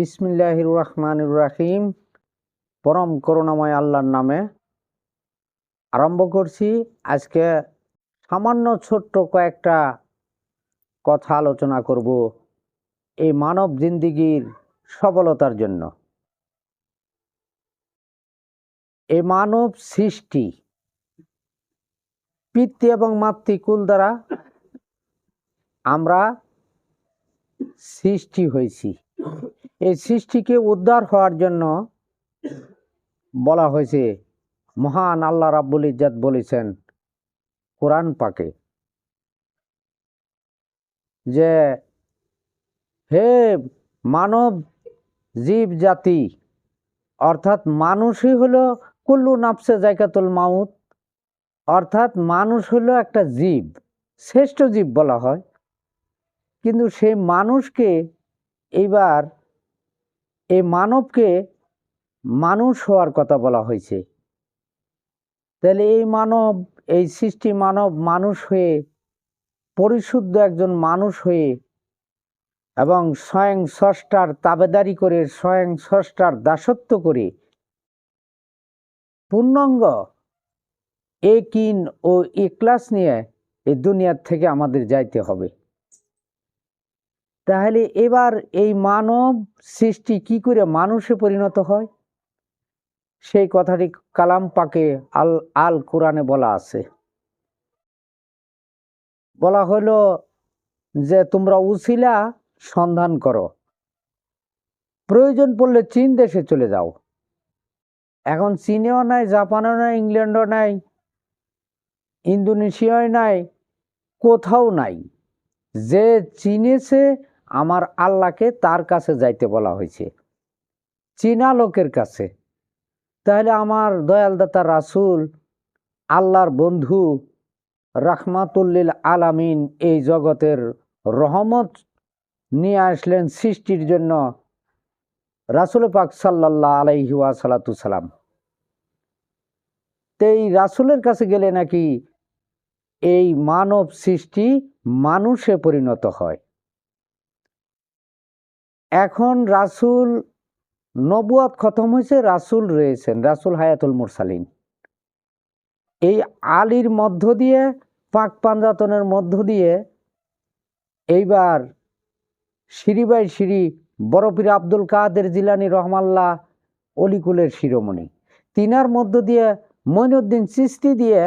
বিসমিল্লাহির রহমানির রহিম। পরম করুণাময় আল্লাহর নামে আরম্ভ করছি। আজকে সামান্য ছোট্ট কয়েকটা কথা আলোচনা করব এই মানব জিন্দিগির সফলতার জন্য। এই মানব সৃষ্টি পিতৃ এবং মাতৃকুল দ্বারা আমরা সৃষ্টি হয়েছি। এই সৃষ্টিকে উদ্ধার হওয়ার জন্য বলা হয়েছে, মহান আল্লাহ রাব্বুল ইজ্জত বলেছেন কোরআন পাকে যে হে মানব জীব জাতি, অর্থাৎ মানুষই হলো কুল্লু নাফসে জায়কাতুল মাউত, অর্থাৎ মানুষ হলো একটা জীব, শ্রেষ্ঠ জীব বলা হয়। কিন্তু সেই মানুষকে এইবার এই মানবকে মানুষ হওয়ার কথা বলা হয়েছে। তাহলে এই মানব, এই সৃষ্টি মানব মানুষ হয়ে, পরিশুদ্ধ একজন মানুষ হয়ে এবং স্বয়ং স্রষ্টার তাবেদারি করে, স্বয়ং স্রষ্টার দাসত্ব করে পূর্ণাঙ্গ একিন ও ইখলাস নিয়ে এই দুনিয়ার থেকে আমাদের যাইতে হবে। তাহলে এবার এই মানব সৃষ্টি কি করে মানুষে পরিণত হয়, সেই কথাটি কালাম পাকে আল কোরআনে বলা আছে। বলা হলো যে তোমরা উসিলা সন্ধান করো, প্রয়োজন পড়লে চীন দেশে চলে যাও। এখন চীনেও নাই, জাপানেও নাই, ইংল্যান্ডও নাই, ইন্দোনেশিয়ায় নাই, কোথাও নাই। যে চিনেছে আমার আল্লাহকে তার কাছে যাইতে বলা হয়েছে, চীনা লোকের কাছে। তাহলে আমার দয়াল দাতা রাসূল, আল্লাহর বন্ধু, রাহমাতুল্লিল আলামিন, এই জগতের রহমত নিয়ে আসলেন সৃষ্টির জন্য, রাসূল পাক সাল্লাল্লাহু আলাইহি ওয়াসাল্লাতু সালাম। এই রাসূলের কাছে গেলে নাকি এই মানব সৃষ্টি মানুষে পরিণত হয়। এখন রাসূল নবুয়াত খতম হয়েছে, রাসূল রয়েছেন, রাসূল হায়াতুল মুরসালিন। এই আলীর মধ্য দিয়ে, পাক পাঞ্জাতনের মধ্য দিয়ে এইবার সিঁড়ি বাই সিঁড়ি বড় পীর আব্দুল কাদের জিলানী রহমাল্লাহ অলিকুলের শিরোমণি, তিনার মধ্য দিয়ে মঈনুদ্দিন চিশতি দিয়ে,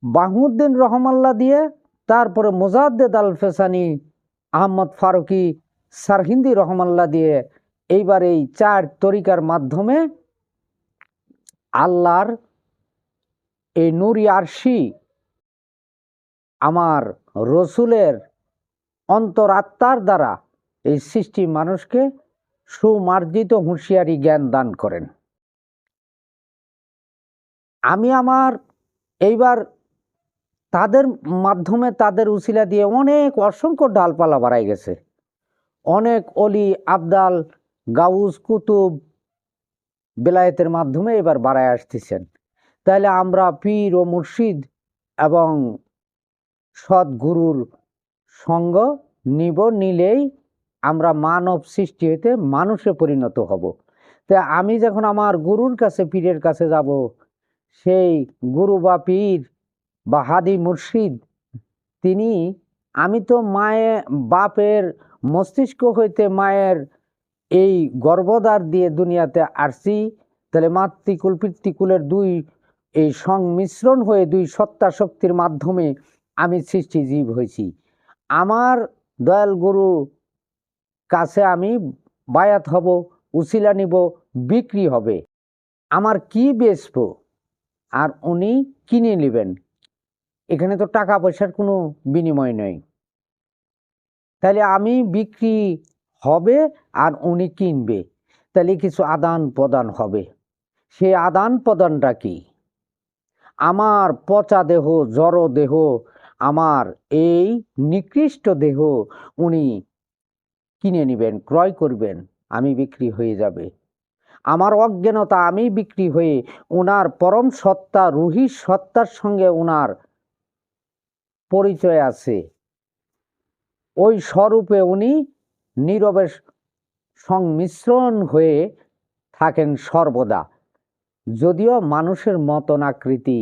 বাহুদ্দিন রহমাল্লাহ দিয়ে, তারপরে মুজাদ্দেদ আল ফেসানি, আহমদ ফারুকি সারহিন্দি রহমাল্লাহ দিয়ে, এইবার এই চার তরিকার মাধ্যমে আল্লাহর এই নূরি আরশি আমার রসুলের অন্তরাত্মার দ্বারা এই সৃষ্টি মানুষকে সুমার্জিত হুঁশিয়ারি জ্ঞান দান করেন। আমি আমার এইবার তাদের মাধ্যমে, তাদের উসিলা দিয়ে অনেক অসংখ্য ডালপালা বাড়াই গেছে। অনেক অলি আবদাল, গাউস, কুতুব বেলায়েতের মাধ্যমে এবার বাড়ায় আসতেছেন। তাহলে আমরা পীর ও মুর্শিদ এবং সদ্গুরুর সঙ্গ নিব, নিলেই আমরা মানব সৃষ্টি হইতে মানুষে পরিণত হব। তা আমি যখন আমার গুরুর কাছে, পীরের কাছে যাব, সেই গুরু বা পীর বা হাদি মুর্শিদ তিনি, আমি তো বাপের মস্তিষ্ক হইতে, মায়ের এই গর্ভদ্বার দিয়ে দুনিয়াতে আসছি। তাহলে মাতৃকুল পিতৃকুলের দুই এই সংমিশ্রণ হয়ে, দুই সত্তা শক্তির মাধ্যমে আমি সৃষ্টি জীব হয়েছি। আমার দয়াল গুরু কাছে আমি বায়াত হব, উসিলা নিব, বিক্রি হবে। আমার কি বেচবো আর উনি কিনে নেবেন, এখানে তো টাকা পয়সার কোনো বিনিময় নেই। তাহলে আমি বিক্রি হবে আর উনি কিনবে, তাহলে কিছু আদান প্রদান হবে। সেই আদান প্রদানটা কি? আমার পচা দেহ, জড় দেহ, আমার এই নিকৃষ্ট দেহ উনি কিনে নেবেন, ক্রয় করবেন, আমি বিক্রি হয়ে যাবে। আমার অজ্ঞানতা, আমি বিক্রি হয়ে ওনার পরম সত্তা, রুহি সত্তার সঙ্গে ওনার পরিচয় আছে। ওই স্বরূপে উনি নীরবে সংমিশ্রণ হয়ে থাকেন সর্বদা। যদিও মানুষের মতন আকৃতি,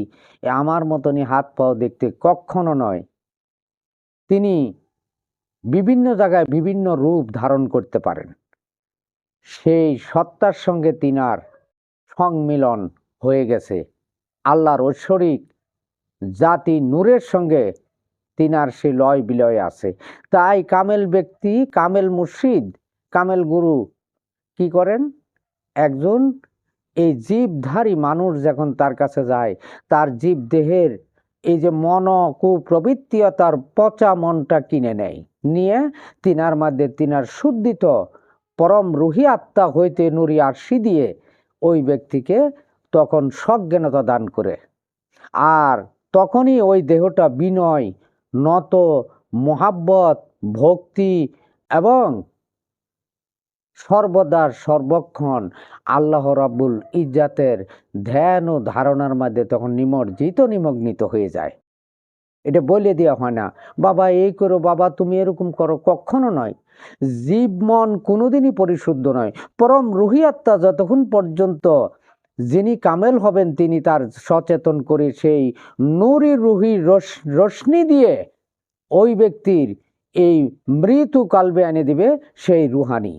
আমার মতনই হাত পাও দেখতে কখনো নয়, তিনি বিভিন্ন জায়গায় বিভিন্ন রূপ ধারণ করতে পারেন। সেই সত্তার সঙ্গে তিনার সংমিলন হয়ে গেছে। আল্লাহর ঐশ্বরিক জাতি নূরের সঙ্গে তিনার সে লয় বিলয় আছে। তাই কামেল ব্যক্তি, কামেল মুর্শিদ, কামেল গুরু কি করেন? একজন এই জীবধারী মানুষ যখন তার কাছে যায়, তার জীব দেহের এই যে মন কুপ্রবৃত্তি তার পচা মনটা কিনে নেয়, নিয়ে তিনার মধ্যে তিনার শুদ্ধিত পরম রুহি আত্মা হইতে নুরি আরশি দিয়ে ওই ব্যক্তিকে তখন সজ্ঞানতা দান করে। আর তখনই ওই দেহটা বিনয়, নত, মোহাব্বত, ভক্তি এবং সর্বদা সর্বক্ষণ আল্লাহ রাব্বুল ইজ্জাতের ধ্যান ও ধারণার মধ্যে তখন নিমগ্নিত হয়ে যায়। এটা বলে দেওয়া হয় না, বাবা এই করো, বাবা তুমি এরকম করো, কখনো নয়। জীব মন কোনোদিনই পরিশুদ্ধ নয়। পরম রুহি আত্মা যতক্ষণ পর্যন্ত যিনি কামেল হবেন, তিনি তার সচেতন করে সেই নূরি রুহি রশ্মি দিয়ে ওই ব্যক্তির এই মৃত্যু কালবে এনে দিবে সেই রুহানি,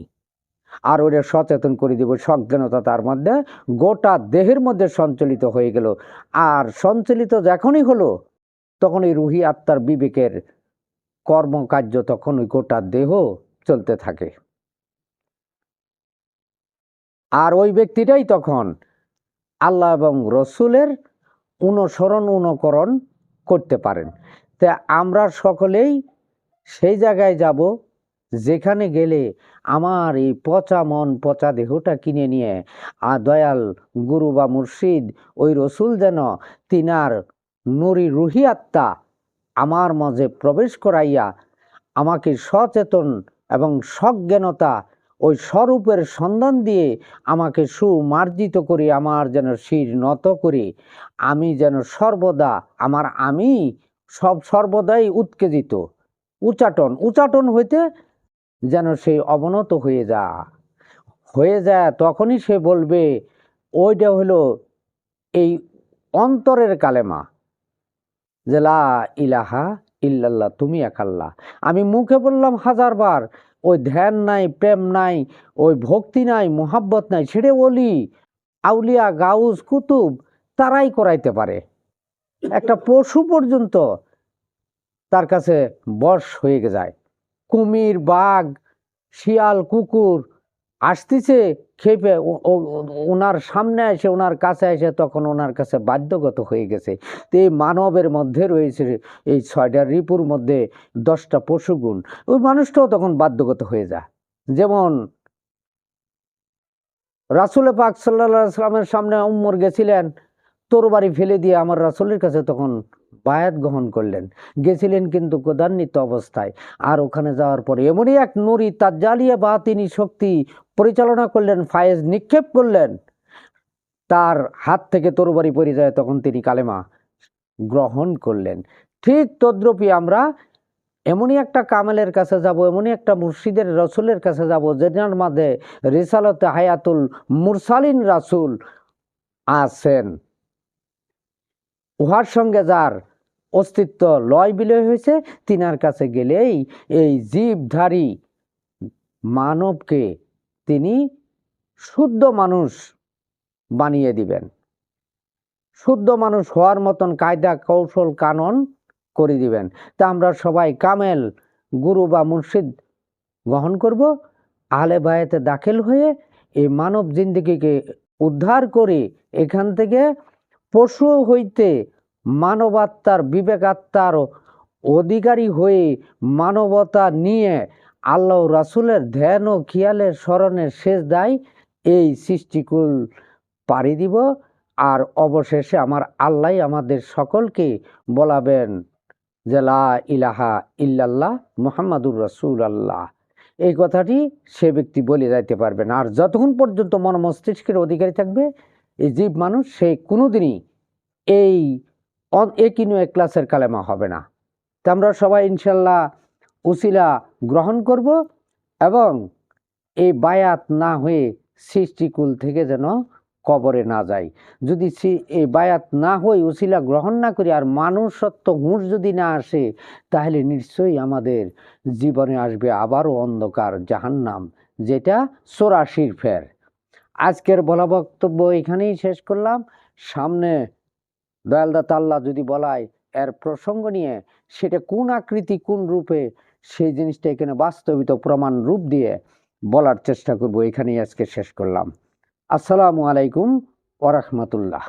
আর ওটা সচেতন করে দিব। সজ্ঞানতা তার মধ্যে গোটা দেহের মধ্যে সঞ্চালিত হয়ে গেল। আর সঞ্চালিত যখনই হলো, তখন এই রুহি আত্মার বিবেকের কর্মকার্য তখন ওই গোটা দেহ চলতে থাকে। আর ওই ব্যক্তিটাই তখন আল্লাহ এবং রসুলের অনুকরণ করতে পারেন। তা আমরা সকলেই সেই জায়গায় যাব যেখানে গেলে আমার এই পচা মন পচা দেহটা কিনে নিয়ে দয়াল গুরু বা মুর্শিদ ওই রসুল যেন তিনার নুরি রুহি আত্মা আমার মাঝে প্রবেশ করাইয়া আমাকে সচেতন এবং সজ্ঞানতা ওই স্বরূপের সন্ধান দিয়ে আমাকে সুমার্জিত করে আমার যেন শির নত করে আমি যেন সর্বদা আমার আমি সর্বদাই উৎকেজিত, উচাটন হইতে যেন সে অবনত হয়ে যায়। তখনই সে বলবে, ওইটা হলো এই অন্তরের কালেমা, যে লা ইলাহা ইল্লাল্লাহ, তুমি এক আল্লাহ। আমি মুখে বললাম 1000 বার, ওই ধ্যান নাই, প্রেম নাই, ওই ভক্তি নাই, মোহাব্বত নাই, ছেড়ে ওলি আউলিয়া গাউস কুতুব তারাই করাইতে পারে। একটা পশু পর্যন্ত তার কাছে বশ হয়ে যায়। কুমির, বাঘ, শিয়াল, কুকুর আসতেছে খেপে ওনার সামনে এসে, ওনার কাছে এসে তখন ওনার কাছে বাধ্যগত হয়ে গেছে। তো এই মানবের মধ্যে রয়েছে এই 6টা রিপুর মধ্যে 10টা পশুগুণ, ওই মানুষটাও তখন বাধ্যগত হয়ে যায়। যেমন রাসূল পাক সাল্লাল্লাহু আলাইহি সাল্লামের সামনে উমর গেছিলেন, তরবারি ফেলে দিয়ে আমার রাসূলের কাছে তখন বায়াত গ্রহণ করলেন, গেছিলেন কিন্তু ক্রোধান্বিত অবস্থায়। আর ওখানে যাওয়ার পরে এমনই এক নুরি তাজ্জালিয়া বাতিনি শক্তি পরিচালনা করলেন, ফায়েজ নিক্ষেপ করলেন, তার হাত থেকে তরবারি পড়ে যায়, তখন তিনি কালেমা গ্রহণ করলেন। ঠিক তদ্রূপই আমরা এমনই একটা কামেলের কাছে যাব, এমনই একটা মুর্শিদের রসুলের কাছে যাব, যেটার মাঝে রিসালতে হায়াতুল মুরসালিন রাসূল আছেন, উহার সঙ্গে যার অস্তিত্ব লয় বিলয় হয়েছে, তিনার কাছে গেলেই এই জীবধারী মানবকে তিনি শুদ্ধ মানুষ বানিয়ে দিবেন, শুদ্ধ মানুষ হওয়ার মতন কায়দা কৌশল কানন করে দিবেন। তা আমরা সবাই কামেল গুরু বা মুর্শিদ গ্রহণ করব, আহলে বায়াতে দাখিল হয়ে এই মানব জিন্দেগিকে উদ্ধার করে এখান থেকে পশু হইতে মানবাত্মার বিবেকাত্মার অধিকারী হয়ে মানবতা নিয়ে আল্লাহ রাসূলের ধ্যান ও খেয়ালের স্মরণের শেষ দায় এই সৃষ্টিকুল পাড়ি দিব। আর অবশেষে আমার আল্লাহ আমাদের সকলকে বলাবেন যে লা ইলাহা ইল্লাল্লাহ মুহাম্মাদুর রাসূলুল্লাহ। এই কথাটি সে ব্যক্তি বলে যাইতে পারবে না। আর যতক্ষণ পর্যন্ত মন মস্তিষ্কের অধিকারী থাকবে এই জীব মানুষ, সে কোনোদিনই এই একিনু ক্লাসের কালেমা হবে না। তা আমরা সবাই ইনশাল্লাহ উসিলা গ্রহণ করব এবং এই বায়াত না হয়ে সৃষ্টিকুল থেকে যেন কবরে না যাই। যদি এই বায়াত না হয়ে উসিলা গ্রহণ না করি আর মানুষত্ব হুঁশ যদি না আসে, তাহলে নিশ্চয়ই আমাদের জীবনে আসবে আবারও অন্ধকার জাহান্নাম, যেটা 84 ফের। আজকের বলা বক্তব্য এখানেই শেষ করলাম। সামনে দয়ালদাতা আল্লাহ যদি বলায় এর প্রসঙ্গ নিয়ে, সেটা কোন আকৃতি কোন রূপে, সেই জিনিসটা এখানে বাস্তবিত প্রমাণ রূপ দিয়ে বলার চেষ্টা করব। এখানেই আজকে শেষ করলাম। আসসালামু আলাইকুম ওয়া রাহমাতুল্লাহ।